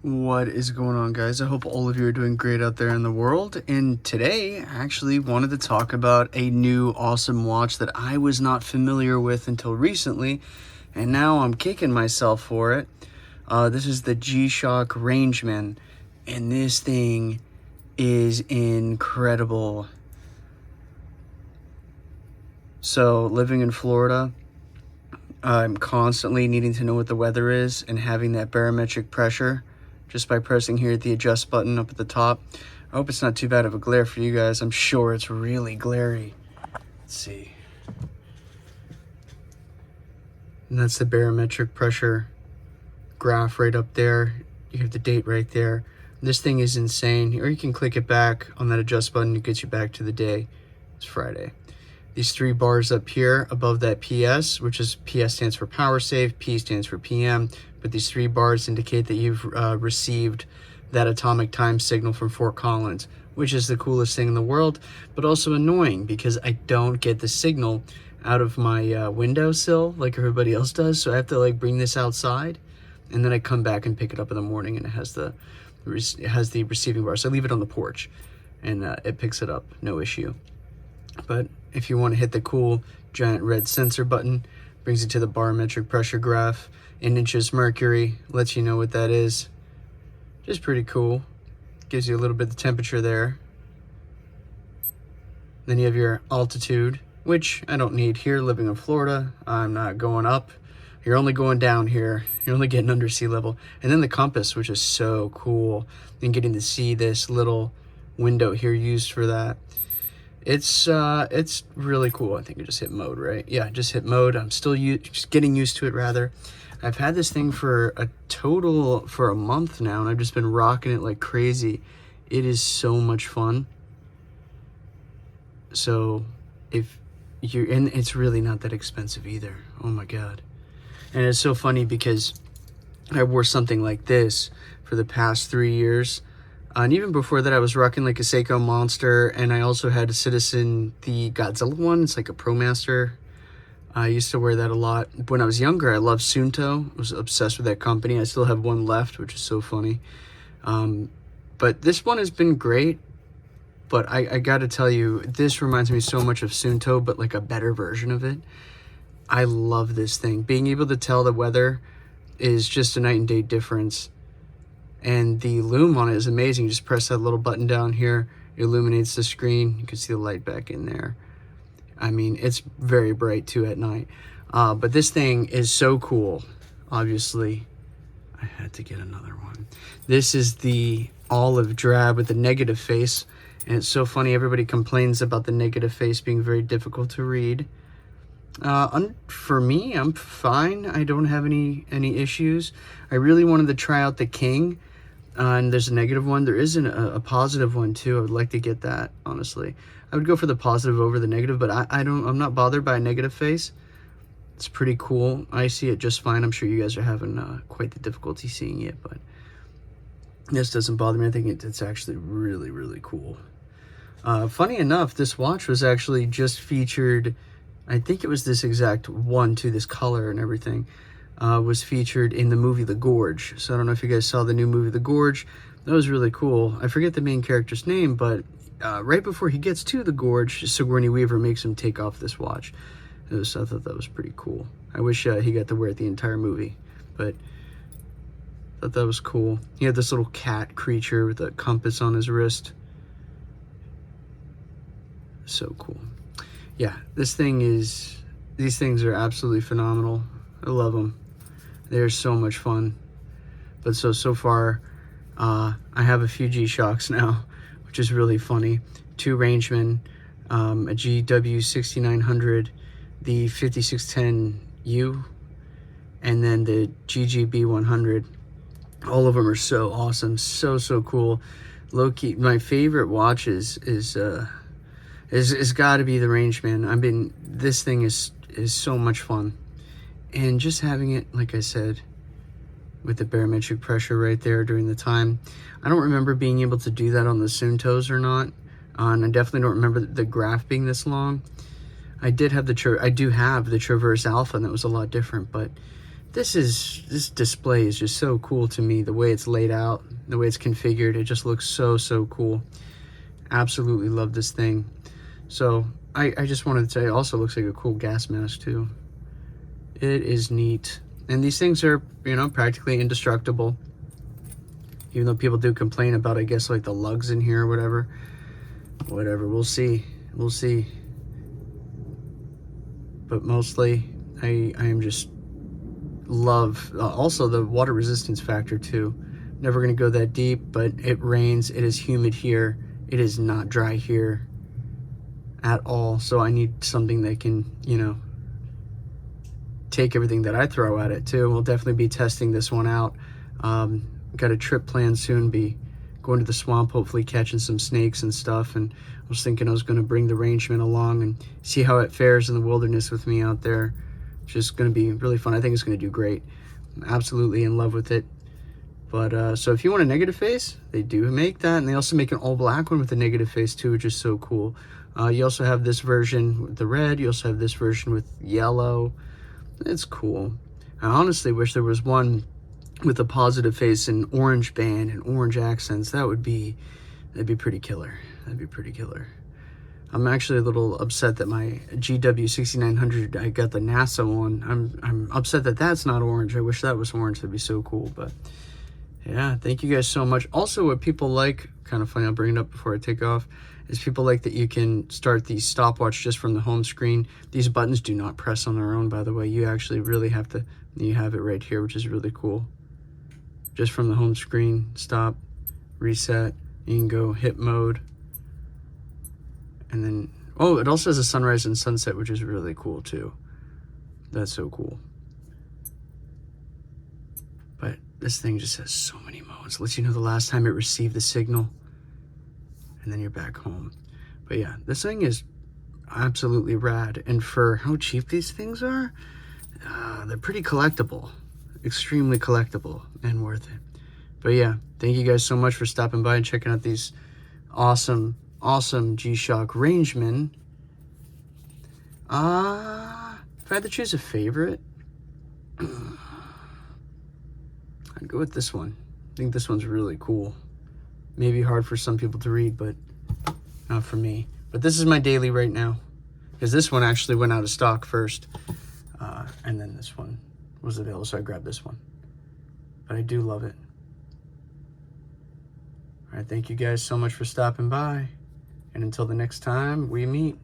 What is going on, guys? I hope all of you are doing great out there in the world. And today, I actually wanted to talk about a new awesome watch that I was not familiar with until recently, and now I'm kicking myself for it. This is the G-SHOCK Rangeman, and this thing is incredible. So, living in Florida, I'm constantly needing to know what the weather is and having that barometric pressure just by pressing here at the adjust button up at the top. I hope it's not too bad of a glare for you guys. I'm sure it's really glary. Let's see. And that's the barometric pressure graph right up there. You have the date right there. This thing is insane. Or you can click it back on that adjust button. It gets you back to the day. It's Friday. These three bars up here above that PS, which is PS stands for power save, P stands for PM, but these three bars indicate that you've received that atomic time signal from Fort Collins, which is the coolest thing in the world, but also annoying because I don't get the signal out of my windowsill like everybody else does, so I have to like bring this outside, and then I come back and pick it up in the morning, and it has the receiving bar. So I leave it on the porch, and it picks it up, no issue. But if you want to hit the cool giant red sensor button, brings you to the barometric pressure graph in inches mercury, lets you know what that is. Just pretty cool. Gives you a little bit of temperature there. Then you have your altitude, which I don't need here living in Florida. I'm not going up. You're only going down here. You're only getting under sea level. And then the compass, which is so cool. And getting to see this little window here used for that. It's really cool. I think I just hit mode, right? Yeah, just hit mode. I'm still just getting used to it, rather. I've had this thing for a month now, and I've just been rocking it like crazy. It is so much fun. So if you're, and it's really not that expensive either. Oh my God. And it's so funny because I wore something like this for the past 3 years. And even before that, I was rocking like a Seiko Monster, and I also had a Citizen, the Godzilla one. It's like a ProMaster. I used to wear that a lot. When I was younger, I loved Suunto. I was obsessed with that company. I still have one left, which is so funny. But this one has been great. But I got to tell you, this reminds me so much of Suunto, but like a better version of it. I love this thing. Being able to tell the weather is just a night and day difference. And the loom on it is amazing. You just press that little button down here, it illuminates the screen. You can see the light back in there. I mean, it's very bright too at night. But this thing is so cool. Obviously, I had to get another one. This is the olive drab with the negative face. And it's so funny, everybody complains about the negative face being very difficult to read. For me, I'm fine. I don't have any issues. I really wanted to try out the King. And there's a negative one. There is a positive one too. I would like to get that, honestly. I would go for the positive over the negative, but I'm not bothered by a negative face. It's pretty cool. I see it just fine. I'm sure you guys are having quite the difficulty seeing it, but this doesn't bother me. I think it's actually really, really cool. Funny enough, this watch was actually just featured, I think it was this exact one too, this color and everything. Was featured in the movie The Gorge. So I don't know if you guys saw the new movie The Gorge. That was really cool. I forget the main character's name, but right before he gets to the gorge, Sigourney Weaver makes him take off this watch. I thought that was pretty cool. I wish he got to wear it the entire movie, but I thought that was cool. He had this little cat creature with a compass on his wrist. So cool. Yeah, these things are absolutely phenomenal. I love them. They're so much fun. But so far, I have a few G-Shocks now, which is really funny. 2 Rangemen, a GW9400, the 5610U, and then the GW100. All of them are so awesome, so cool. Low key, my favorite watch is got to be the Rangeman. This thing is so much fun. And just having it, like I said, with the barometric pressure right there during the time. I don't remember being able to do that on the Suuntos or not. And I definitely don't remember the graph being this long. I do have the Traverse Alpha, and that was a lot different, but this display is just so cool to me. The way it's laid out, the way it's configured, it just looks so cool. Absolutely love this thing. So I just wanted to say, it also looks like a cool gas mask too. It is neat. And these things are, you know, practically indestructible. Even though people do complain about, I guess, like the lugs in here or whatever. Whatever, we'll see. We'll see. But mostly, I am just love, also the water resistance factor too. Never gonna go that deep, but it rains, it is humid here. It is not dry here at all. So I need something that can, you know, take everything that I throw at it too. We'll definitely be testing this one out. Got a trip planned soon, be going to the swamp, hopefully catching some snakes and stuff. And I was thinking I was going to bring the rangeman along and see how it fares in the wilderness with me out there. It's just going to be really fun. I think it's going to do great. I'm absolutely in love with it. But so if you want a negative face, they do make that, and they also make an all black one with a negative face too, which is so cool. You also have this version with the red. You also have this version with yellow. It's cool. I honestly wish there was one with a positive face and orange band and orange accents. That'd be pretty killer. That'd be pretty killer. I'm actually a little upset that my GW9400, I got the NASA one. I'm upset that that's not orange. I wish that was orange. That'd be so cool. But yeah, thank you guys so much. Also, what people like, kind of funny, I'll bring it up before I take off, is people like that you can start the stopwatch just from the home screen. These buttons do not press on their own, by the way. You actually really have to, you have it right here, which is really cool. Just from the home screen, stop, reset, you can go hit mode. And then, oh, it also has a sunrise and sunset, which is really cool too. That's so cool. But this thing just has so many modes. Lets you know the last time it received the signal, and then you're back home. But yeah, this thing is absolutely rad. And for how cheap these things are, they're pretty collectible. Extremely collectible and worth it. But yeah, thank you guys so much for stopping by and checking out these awesome G-SHOCK Rangeman. If I had to choose a favorite, I'd go with this one. I think this one's really cool. Maybe hard for some people to read, but not for me. But this is my daily right now, because this one actually went out of stock first, and then this one was available, so I grabbed this one. But I do love it. All right, thank you guys so much for stopping by, and until the next time we meet.